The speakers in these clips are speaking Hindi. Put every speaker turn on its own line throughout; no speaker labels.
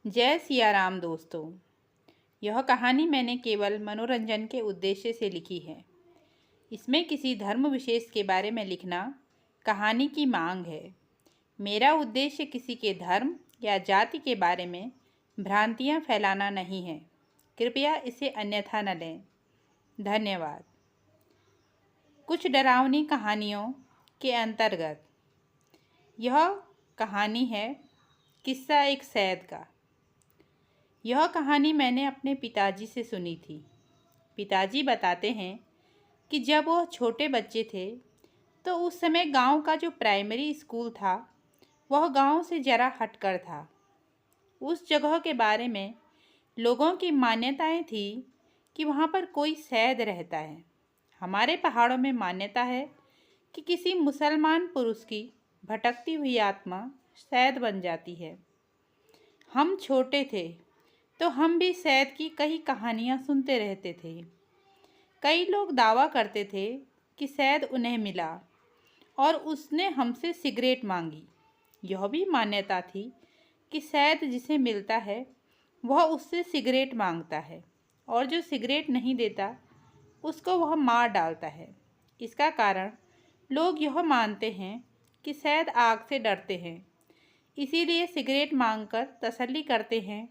जय सिया राम दोस्तों। यह कहानी मैंने केवल मनोरंजन के उद्देश्य से लिखी है। इसमें किसी धर्म विशेष के बारे में लिखना कहानी की मांग है। मेरा उद्देश्य किसी के धर्म या जाति के बारे में भ्रांतियां फैलाना नहीं है। कृपया इसे अन्यथा न लें। धन्यवाद। कुछ डरावनी कहानियों के अंतर्गत यह कहानी है किस्सा एक सैद का। यह कहानी मैंने अपने पिताजी से सुनी थी। पिताजी बताते हैं कि जब वह छोटे बच्चे थे तो उस समय गांव का जो प्राइमरी स्कूल था वह गांव से ज़रा हटकर था। उस जगह के बारे में लोगों की मान्यताएं थी कि वहाँ पर कोई सैद रहता है। हमारे पहाड़ों में मान्यता है कि किसी मुसलमान पुरुष की भटकती हुई आत्मा सैद बन जाती है। हम छोटे थे तो हम भी सैद की कई कहानियाँ सुनते रहते थे। कई लोग दावा करते थे कि सैद उन्हें मिला और उसने हमसे सिगरेट मांगी। यह भी मान्यता थी कि सैद जिसे मिलता है वह उससे सिगरेट मांगता है और जो सिगरेट नहीं देता उसको वह मार डालता है। इसका कारण लोग यह मानते हैं कि सैद आग से डरते हैं, इसीलिए सिगरेट मांगकर तसल्ली करते हैं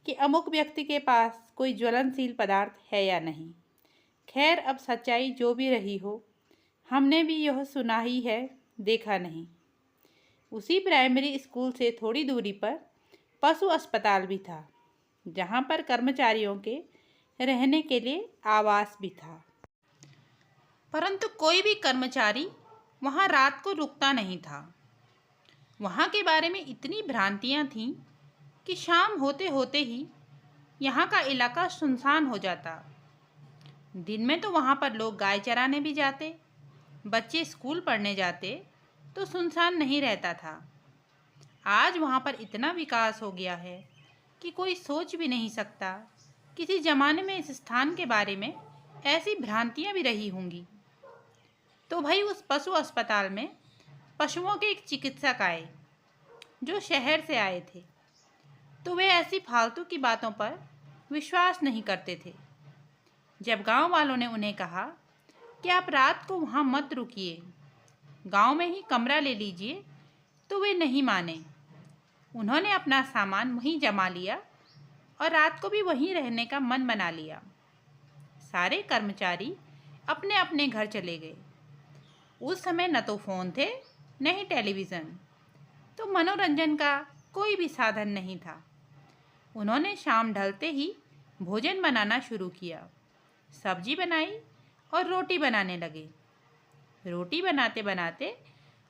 कि अमुक व्यक्ति के पास कोई ज्वलनशील पदार्थ है या नहीं। खैर, अब सच्चाई जो भी रही हो, हमने भी यह सुना ही है, देखा नहीं। उसी प्राइमरी स्कूल से थोड़ी दूरी पर पशु अस्पताल भी था, जहाँ पर कर्मचारियों के रहने के लिए आवास भी था। परंतु कोई भी कर्मचारी वहाँ रात को रुकता नहीं था। वहाँ के बारे में इतनी भ्रांतियाँ थीं कि शाम होते होते ही यहाँ का इलाका सुनसान हो जाता। दिन में तो वहाँ पर लोग गाय चराने भी जाते, बच्चे स्कूल पढ़ने जाते, तो सुनसान नहीं रहता था। आज वहाँ पर इतना विकास हो गया है कि कोई सोच भी नहीं सकता किसी ज़माने में इस स्थान के बारे में ऐसी भ्रांतियाँ भी रही होंगी। तो भाई, उस पशु अस्पताल में पशुओं के एक चिकित्सक आए जो शहर से आए थे। तो वे ऐसी फालतू की बातों पर विश्वास नहीं करते थे। जब गांव वालों ने उन्हें कहा कि आप रात को वहां मत रुकिए, गांव में ही कमरा ले लीजिए, तो वे नहीं माने। उन्होंने अपना सामान वहीं जमा लिया और रात को भी वहीं रहने का मन बना लिया। सारे कर्मचारी अपने अपने घर चले गए। उस समय न तो फ़ोन थे न ही टेलीविज़न, तो मनोरंजन का कोई भी साधन नहीं था। उन्होंने शाम ढलते ही भोजन बनाना शुरू किया। सब्जी बनाई और रोटी बनाने लगे। रोटी बनाते बनाते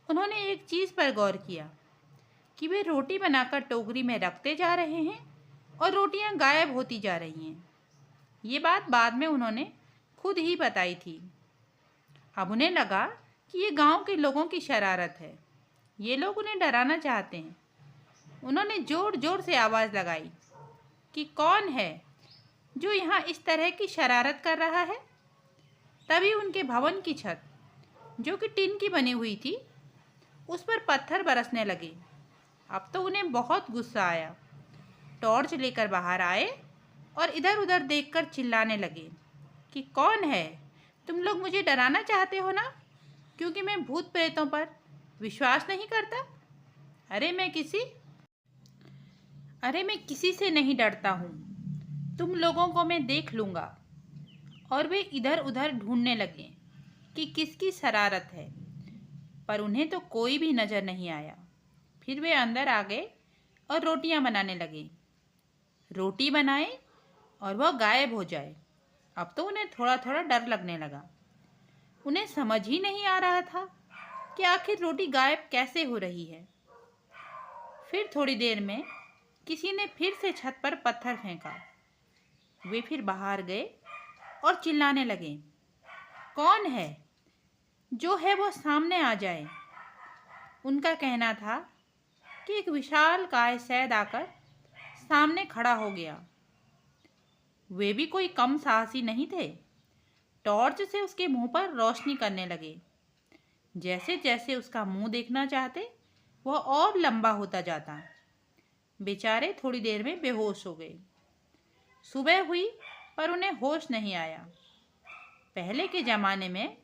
उन्होंने एक चीज़ पर गौर किया कि वे रोटी बनाकर टोकरी में रखते जा रहे हैं और रोटियां गायब होती जा रही हैं। ये बात बाद में उन्होंने खुद ही बताई थी। अब उन्हें लगा कि ये गांव के लोगों की शरारत है, ये लोग उन्हें डराना चाहते हैं। उन्होंने ज़ोर ज़ोर से आवाज़ लगाई कि कौन है जो यहाँ इस तरह की शरारत कर रहा है। तभी उनके भवन की छत, जो कि टिन की बनी हुई थी, उस पर पत्थर बरसने लगे। अब तो उन्हें बहुत गुस्सा आया। टॉर्च लेकर बाहर आए और इधर उधर देखकर चिल्लाने लगे कि कौन है, तुम लोग मुझे डराना चाहते हो ना, क्योंकि मैं भूत प्रेतों पर विश्वास नहीं करता। अरे मैं किसी से नहीं डरता हूँ, तुम लोगों को मैं देख लूँगा। और वे इधर उधर ढूंढने लगे कि किसकी शरारत है, पर उन्हें तो कोई भी नज़र नहीं आया। फिर वे अंदर आ गए और रोटियां बनाने लगे। रोटी बनाए और वह गायब हो जाए। अब तो उन्हें थोड़ा थोड़ा डर लगने लगा। उन्हें समझ ही नहीं आ रहा था कि आखिर रोटी गायब कैसे हो रही है। फिर थोड़ी देर में किसी ने फिर से छत पर पत्थर फेंका। वे फिर बाहर गए और चिल्लाने लगे, कौन है, जो है वो सामने आ जाए। उनका कहना था कि एक विशाल काय सैद आकर सामने खड़ा हो गया। वे भी कोई कम साहसी नहीं थे। टॉर्च से उसके मुंह पर रोशनी करने लगे। जैसे जैसे उसका मुंह देखना चाहते, वह और लंबा होता जाता। बेचारे थोड़ी देर में बेहोश हो गए। सुबह हुई पर उन्हें होश नहीं आया। पहले के ज़माने में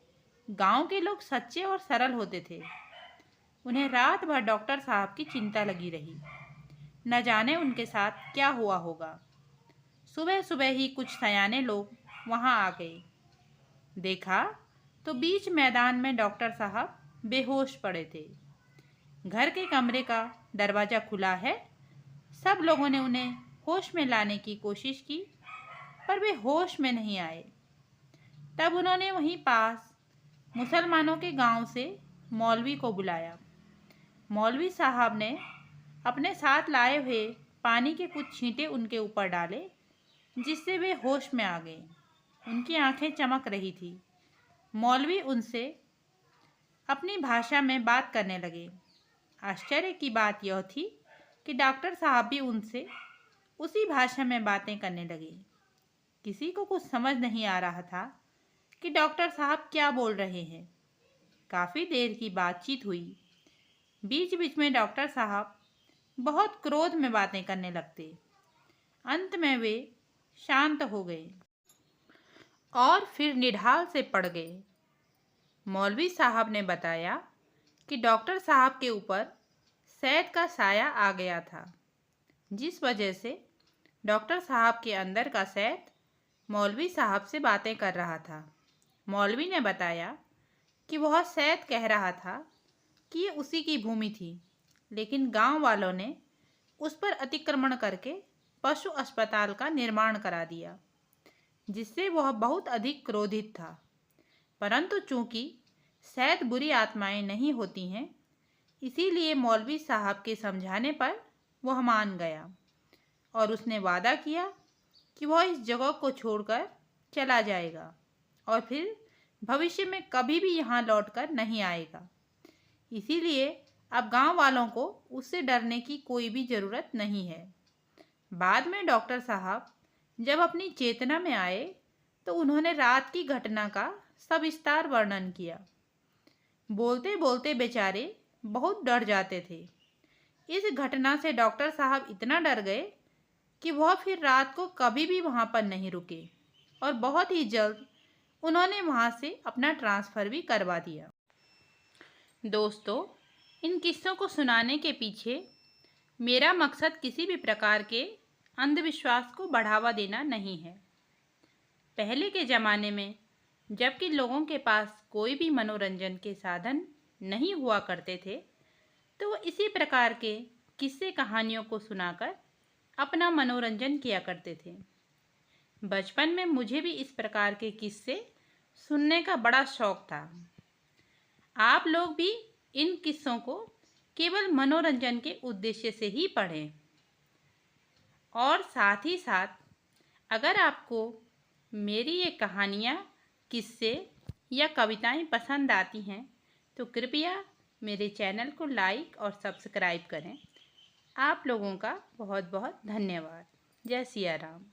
गांव के लोग सच्चे और सरल होते थे। उन्हें रात भर डॉक्टर साहब की चिंता लगी रही। न जाने उनके साथ क्या हुआ होगा। सुबह सुबह ही कुछ सयाने लोग वहां आ गए। देखा तो बीच मैदान में डॉक्टर साहब बेहोश पड़े थे। घर के कमरे का दरवाज़ा खुला है। सब लोगों ने उन्हें होश में लाने की कोशिश की पर वे होश में नहीं आए। तब उन्होंने वहीं पास मुसलमानों के गांव से मौलवी को बुलाया। मौलवी साहब ने अपने साथ लाए हुए पानी के कुछ छींटे उनके ऊपर डाले, जिससे वे होश में आ गए। उनकी आंखें चमक रही थी। मौलवी उनसे अपनी भाषा में बात करने लगे। आश्चर्य की बात यह थी कि डॉक्टर साहब भी उनसे उसी भाषा में बातें करने लगे। किसी को कुछ समझ नहीं आ रहा था कि डॉक्टर साहब क्या बोल रहे हैं। काफ़ी देर की बातचीत हुई। बीच बीच में डॉक्टर साहब बहुत क्रोध में बातें करने लगते। अंत में वे शांत हो गए और फिर निढाल से पड़ गए। मौलवी साहब ने बताया कि डॉक्टर साहब के ऊपर शैद का साया आ गया था, जिस वजह से डॉक्टर साहब के अंदर का शैद मौलवी साहब से बातें कर रहा था। मौलवी ने बताया कि वह शैद कह रहा था कि ये उसी की भूमि थी, लेकिन गांव वालों ने उस पर अतिक्रमण करके पशु अस्पताल का निर्माण करा दिया, जिससे वह बहुत अधिक क्रोधित था। परंतु चूंकि शैद बुरी आत्माएं नहीं होती हैं, इसीलिए मौलवी साहब के समझाने पर वह मान गया और उसने वादा किया कि वह इस जगह को छोड़कर चला जाएगा और फिर भविष्य में कभी भी यहाँ लौटकर नहीं आएगा। इसीलिए अब गांव वालों को उससे डरने की कोई भी ज़रूरत नहीं है। बाद में डॉक्टर साहब जब अपनी चेतना में आए तो उन्होंने रात की घटना का सविस्तार वर्णन किया। बोलते बोलते बेचारे बहुत डर जाते थे। इस घटना से डॉक्टर साहब इतना डर गए कि वह फिर रात को कभी भी वहाँ पर नहीं रुके और बहुत ही जल्द उन्होंने वहाँ से अपना ट्रांसफ़र भी करवा दिया। दोस्तों, इन किस्सों को सुनाने के पीछे मेरा मकसद किसी भी प्रकार के अंधविश्वास को बढ़ावा देना नहीं है। पहले के ज़माने में जबकि लोगों के पास कोई भी मनोरंजन के साधन नहीं हुआ करते थे, तो वो इसी प्रकार के किस्से कहानियों को सुनाकर अपना मनोरंजन किया करते थे। बचपन में मुझे भी इस प्रकार के किस्से सुनने का बड़ा शौक था। आप लोग भी इन किस्सों को केवल मनोरंजन के उद्देश्य से ही पढ़ें। और साथ ही साथ अगर आपको मेरी ये कहानियाँ, किस्से या कविताएं पसंद आती हैं तो कृपया मेरे चैनल को लाइक और सब्सक्राइब करें। आप लोगों का बहुत बहुत धन्यवाद। जय सिया राम।